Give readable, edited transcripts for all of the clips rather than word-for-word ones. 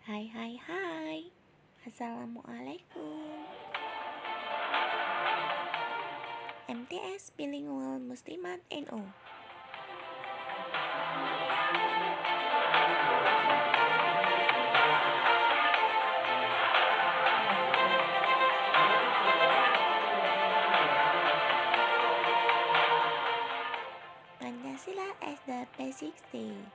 Hai hai hai. Assalamualaikum. MTS Bilingual Muslimat NU. Pancasila as the basic state.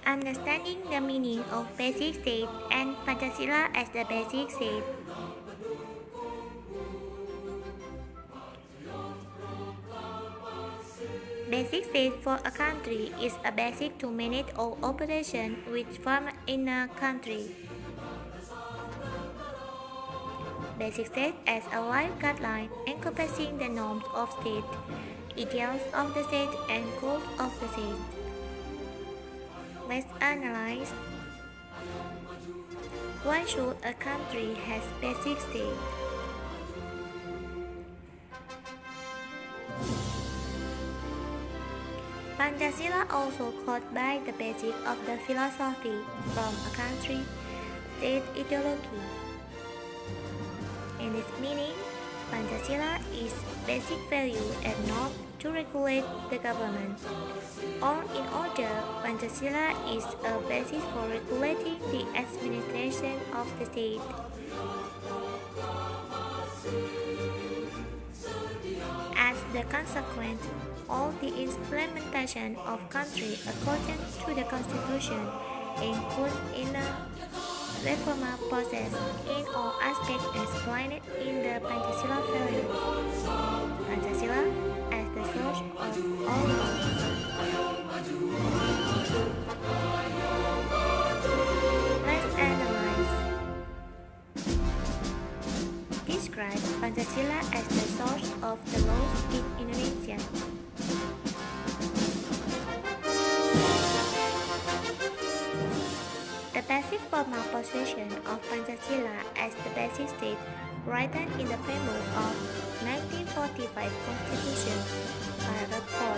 Understanding the meaning of basic state and Pancasila as the basic state. Basic state for a country is a basic to manage all operations which form in a country. Basic state as a wide guideline encompassing the norms of state, ideals of the state, and goals of the state. Let's analyze. Why should a country have basic state? Pancasila, also called by the basic of the philosophy from a country, state ideology. In its meaning, Pancasila is basic value and norm to regulate the government. Or in order, Pancasila is a basis for regulating the administration of the state. As the consequence, all the implementation of country according to the constitution include in a reform process in all aspects explained in the Pancasila values. Pancasila as the source of all laws. Let's analyze. Describe Pancasila as the source of the laws in Indonesia. The basic formal position of Pancasila as the basic state written in the preamble of 1945 Constitution, paragraph 4.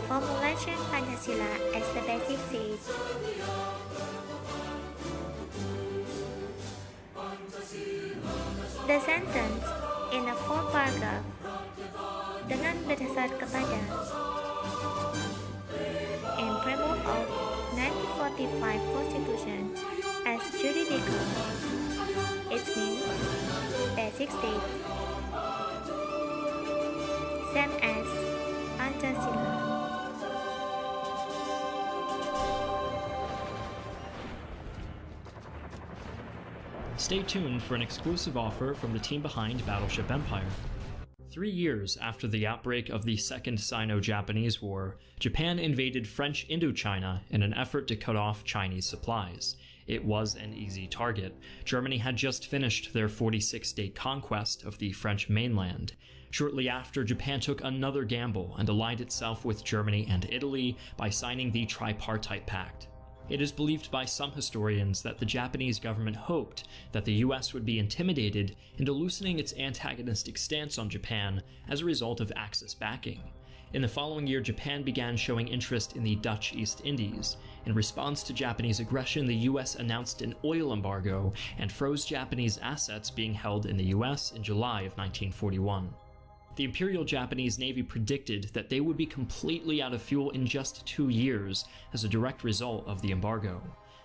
Formulation Pancasila as the basic state. The sentence in the fourth paragraph dengan berdasar kepada in preamble of 1945 Constitution as juridical, it means basic state, same as Pancasila. Stay tuned for an exclusive offer from the team behind Battleship Empire. 3 years after the outbreak of the Second Sino-Japanese War, Japan invaded French Indochina in an effort to cut off Chinese supplies. It was an easy target. Germany had just finished their 46-state conquest of the French mainland. Shortly after, Japan took another gamble and allied itself with Germany and Italy by signing the Tripartite Pact. It is believed by some historians that the Japanese government hoped that the US would be intimidated into loosening its antagonistic stance on Japan as a result of Axis backing. In the following year, Japan began showing interest in the Dutch East Indies. In response to Japanese aggression, the US announced an oil embargo and froze Japanese assets being held in the US in July of 1941. The Imperial Japanese Navy predicted that they would be completely out of fuel in just 2 years as a direct result of the embargo.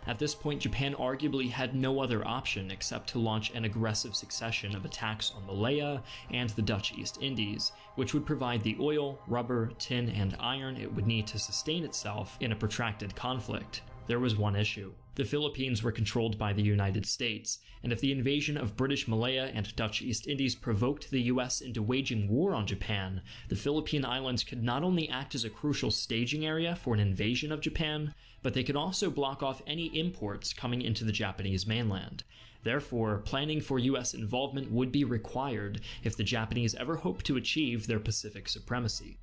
At this point, Japan arguably had no other option except to launch an aggressive succession of attacks on Malaya and the Dutch East Indies, which would provide the oil, rubber, tin, and iron it would need to sustain itself in a protracted conflict. There was one issue. The Philippines were controlled by the United States, and if the invasion of British Malaya and Dutch East Indies provoked the US into waging war on Japan, the Philippine Islands could not only act as a crucial staging area for an invasion of Japan, but they could also block off any imports coming into the Japanese mainland. Therefore, planning for US involvement would be required if the Japanese ever hoped to achieve their Pacific supremacy.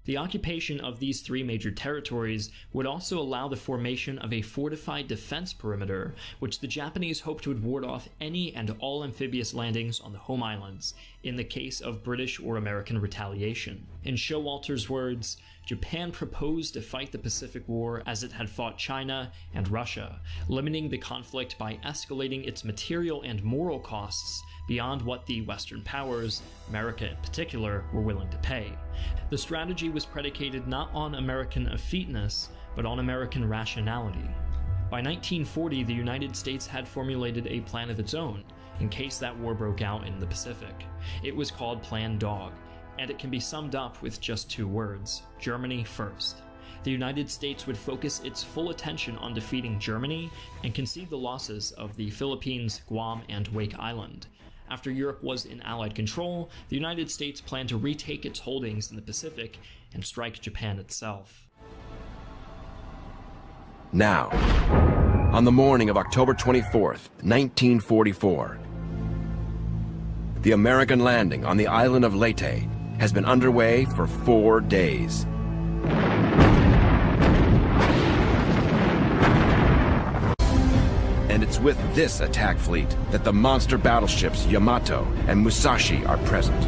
The occupation of these three major territories would also allow the formation of a fortified defense perimeter, which the Japanese hoped would ward off any and all amphibious landings on the home islands, in the case of British or American retaliation. In Showalter's words, Japan proposed to fight the Pacific War as it had fought China and Russia, limiting the conflict by escalating its material and moral costs beyond what the Western powers, America in particular, were willing to pay. The strategy was predicated not on American effeteness, but on American rationality. By 1940, the United States had formulated a plan of its own, in case that war broke out in the Pacific. It was called Plan Dog, and it can be summed up with just two words: Germany first. The United States would focus its full attention on defeating Germany and concede the losses of the Philippines, Guam, and Wake Island. After Europe was in Allied control, the United States planned to retake its holdings in the Pacific and strike Japan itself. Now, on the morning of October 24th, 1944, the American landing on the island of Leyte has been underway for 4 days. And it's with this attack fleet that the monster battleships Yamato and Musashi are present.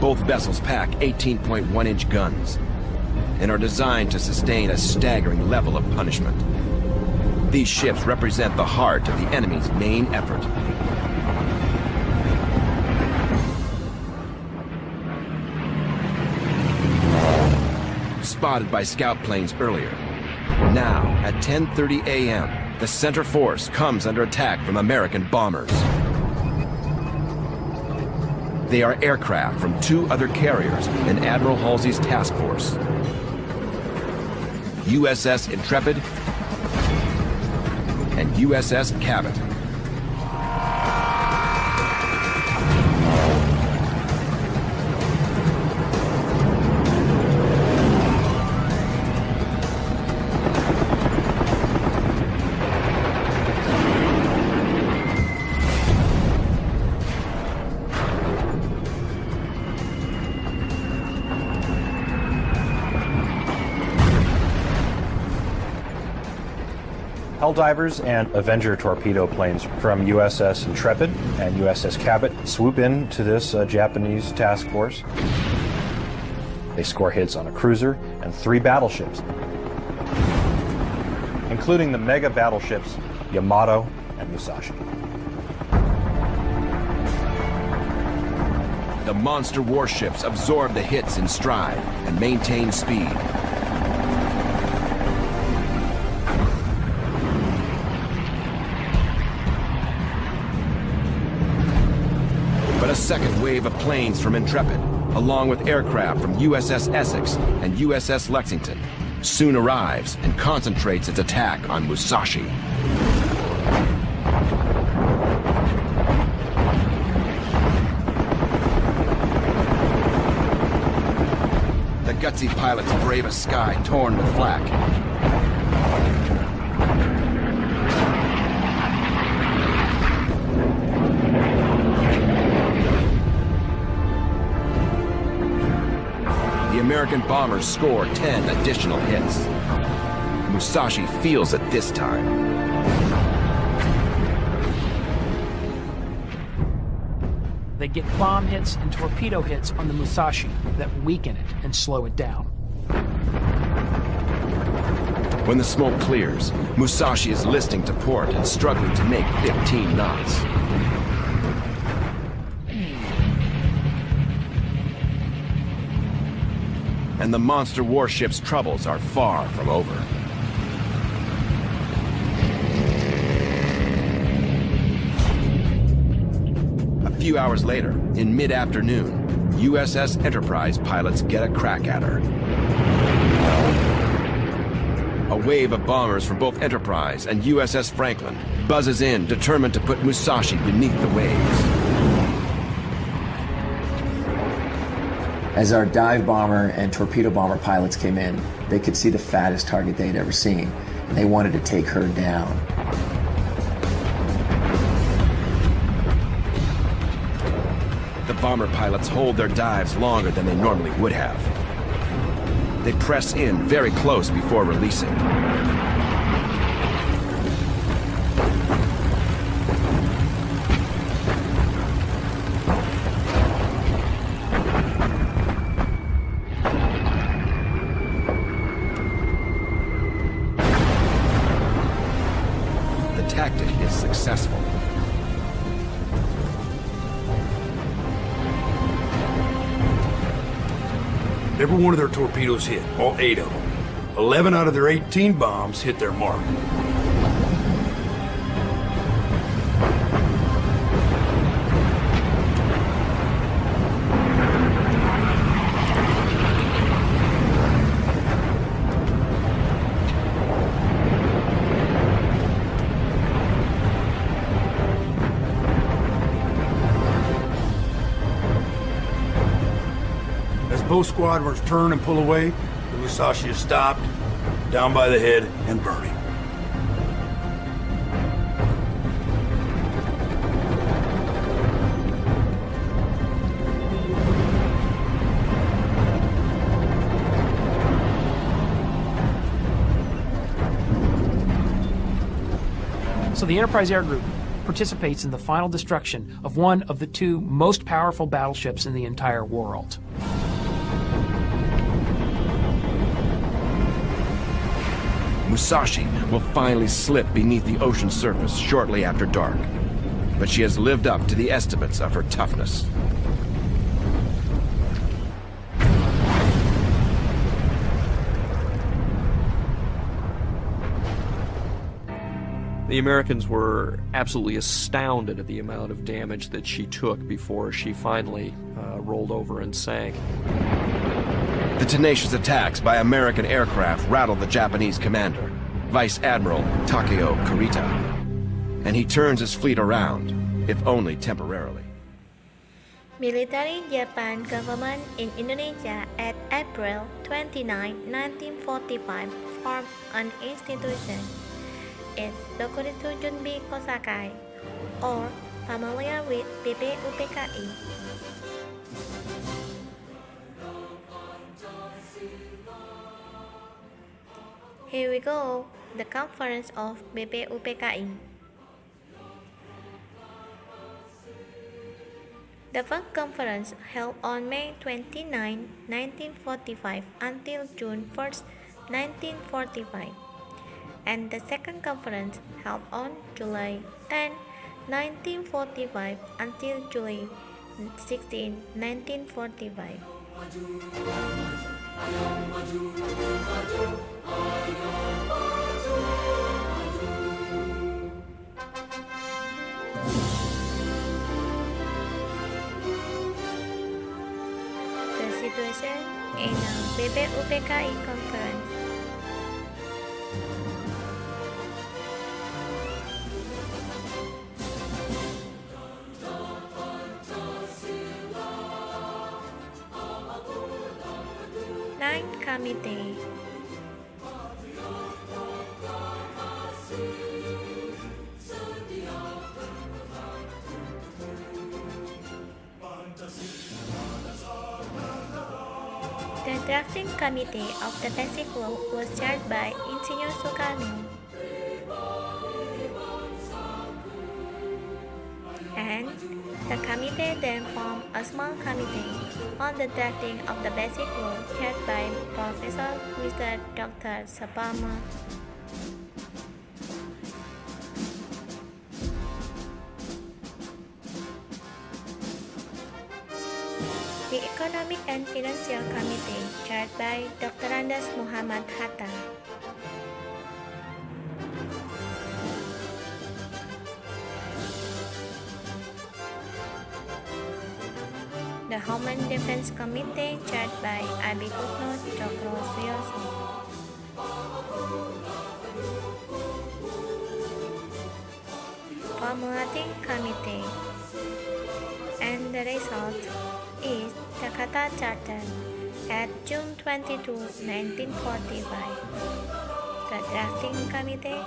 Both vessels pack 18.1-inch guns and are designed to sustain a staggering level of punishment. These ships represent the heart of the enemy's main effort. Spotted by scout planes earlier. Now, at 10:30 a.m., the center force comes under attack from American bombers. They are aircraft from two other carriers in Admiral Halsey's task force: USS Intrepid and USS Cabot. Helldivers and Avenger torpedo planes from USS Intrepid and USS Cabot swoop in to this Japanese task force. They score hits on a cruiser and 3 battleships, including the mega battleships Yamato and Musashi. The monster warships absorb the hits in stride and maintain speed. But a second wave of planes from Intrepid, along with aircraft from USS Essex and USS Lexington, soon arrives and concentrates its attack on Musashi. The gutsy pilots brave a sky torn with flak. The American bombers score 10 additional hits. Musashi feels it this time. They get bomb hits and torpedo hits on the Musashi that weaken it and slow it down. When the smoke clears, Musashi is listing to port and struggling to make 15 knots. And the monster warship's troubles are far from over. A few hours later, in mid-afternoon, USS Enterprise pilots get a crack at her. A wave of bombers from both Enterprise and USS Franklin buzzes in, determined to put Musashi beneath the waves. As our dive bomber and torpedo bomber pilots came in, they could see the fattest target they'd ever seen, and they wanted to take her down. The bomber pilots hold their dives longer than they normally would have. They press in very close before releasing. The tactic is successful. Every one of their torpedoes hit, all 8 of them. 11 out of their 18 bombs hit their mark. Both squadrons turn and pull away. The Musashi is stopped, down by the head, and burning. So the Enterprise Air Group participates in the final destruction of one of the 2 most powerful battleships in the entire world. Musashi will finally slip beneath the ocean surface shortly after dark, but she has lived up to the estimates of her toughness. The Americans were absolutely astounded at the amount of damage that she took before she finally rolled over and sank. The tenacious attacks by American aircraft rattled the Japanese commander, Vice Admiral Takeo Kurita, and he turns his fleet around, if only temporarily. Military Japan government in Indonesia at April 29, 1945 formed an institution. Its Dokuritsu Junbi Kosakai, or familiar with PPUPKI. Here we go, the conference of PPUPKI. The first conference held on May 29, 1945 until June 1, 1945. And the second conference held on July 10, 1945 until July 16, 1945. The situation in a PPUPKI conference. Ninth Committee. The drafting committee of the Basic Law was chaired by Insinyur Soekarno. And the committee then formed a small committee on the drafting of the Basic Law chaired by Professor Mr. Dr. Sapama. The Economic and Financial Committee chaired by Dr. Andas Muhammad Hatta. The The Homeland Defense Committee, chaired by Abhikusno Cokrosuyoso. Formulating Committee, and the result is Jakarta Charter at June 22, 1945. The Drafting Committee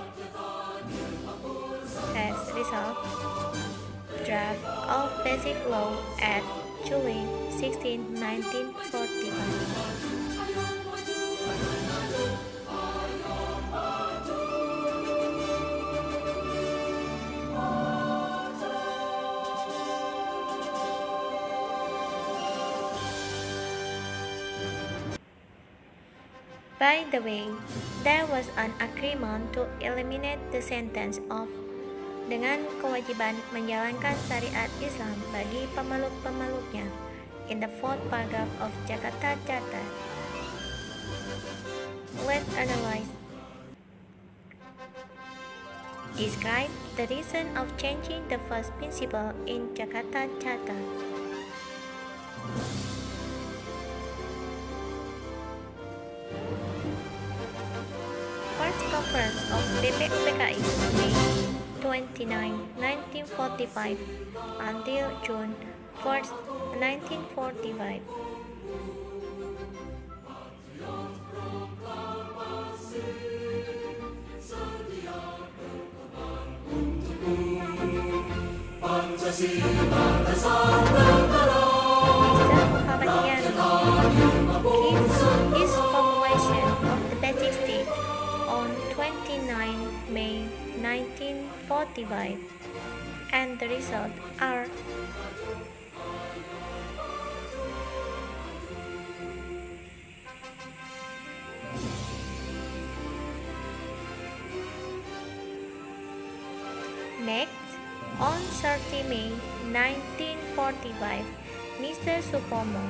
has resolved draft of Basic Law at July 16, 1945. By the way, there was an agreement to eliminate the sentence of dengan kewajiban menjalankan syariat Islam bagi pemeluk-pemeluknya in the fourth paragraph of Jakarta Charter. Let's analyze. Describe the reason of changing the first principle in Jakarta Charter. First Conference of BPUPKI, May 29, 1945 until June 1st, 1945. Mr. Muhammadiyano gives his formulation of the basic state on 29 May 1945, and the results are next. On 30 May 1945, Mr. Supomo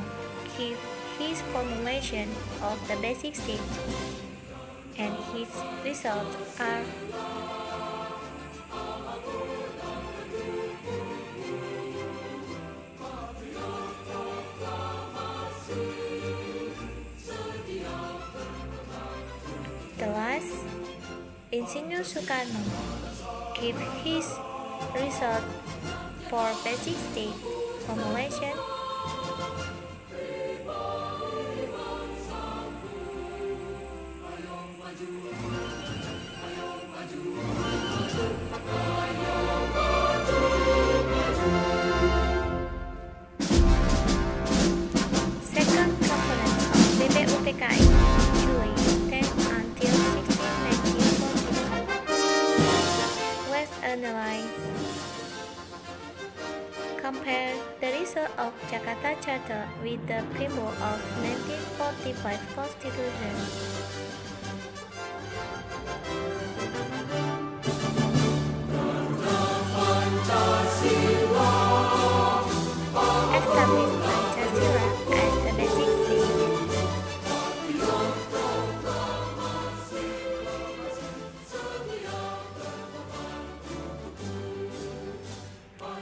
gives his formulation of the basic state, and his results are the last. Insinyur Soekarno gives his result for basic state formulation Second Conference of BPUPKI, July 10 until 16, 1945. Let's analyze. Compare the result of Jakarta Charter with the preamble of 1945 Constitution. Establish Pancasila as the basic state.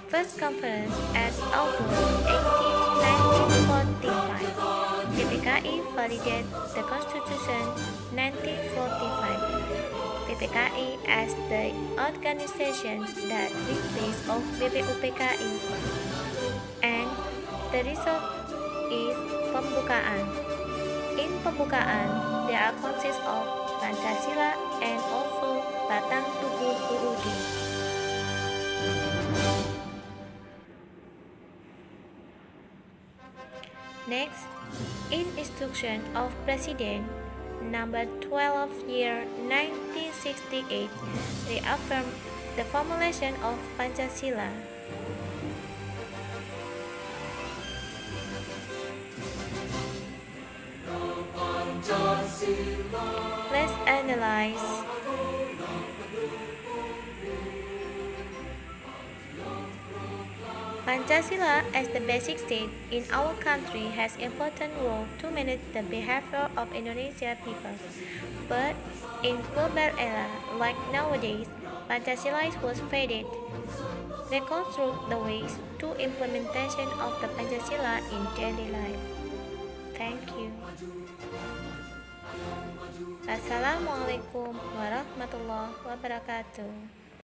First Conference at August 18, 1945. PPKI validate the Constitution 1945. PPKI as the organization that replaced of BPUPKI, and the result is pembukaan. In pembukaan, there are consists of Pancasila and also Batang Tubuh UUD. Next, in Instruction of President Number 12 year 1968, reaffirmed the formulation of Pancasila. Let's analyze. Pancasila as the basic state in our country has important role to manage the behavior of Indonesian people. But in global era like nowadays, Pancasila was faded. reconstruct the ways to implementation of the pacasila in daily life. Thank you. Assalamualaikum warahmatullahi wabarakatuh.